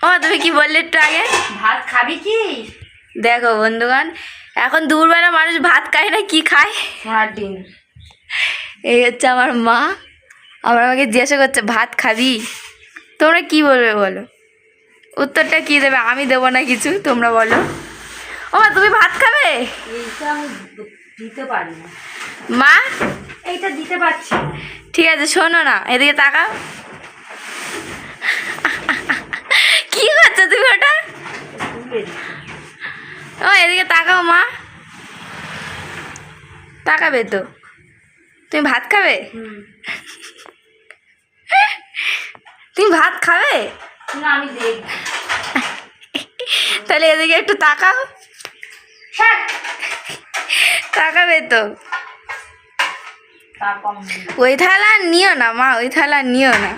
ও তুমি কি বললে একটু আগে? ভাত খাবি কি? দেখো বন্ধুগণ, এখন দুপুরবেলা মানুষ ভাত খায় না, কি খায়? সোনার ডিম। এই হচ্ছে আমার মা, আমার আমাকে জিজ্ঞাসা করছে ভাত খাবি? তোমরা কি বলবে বলো? উত্তরটা কি দেবে? আমি দেবো না কিছু, তোমরা বলো। ও মা, তুমি ভাত খাবে? এইটা আমি দিতে পারি না। মা, এইটা দিতে পারছি না। ঠিক আছে, শোনো না, এদিকে তাকাও। কি করছো তুমি ওটা? তুলে দিই। ও এদিকে তাকাও মা, তাকাবে তো। তুমি ভাত খাবে? তুমি ভাত খাবে? না, আমি দেখব। তাহলে এদিকে একটু তাকাও। তাকাবে তো। তা কম। ওই থালা আর নিও না মা, ওই থালা আর নিও না।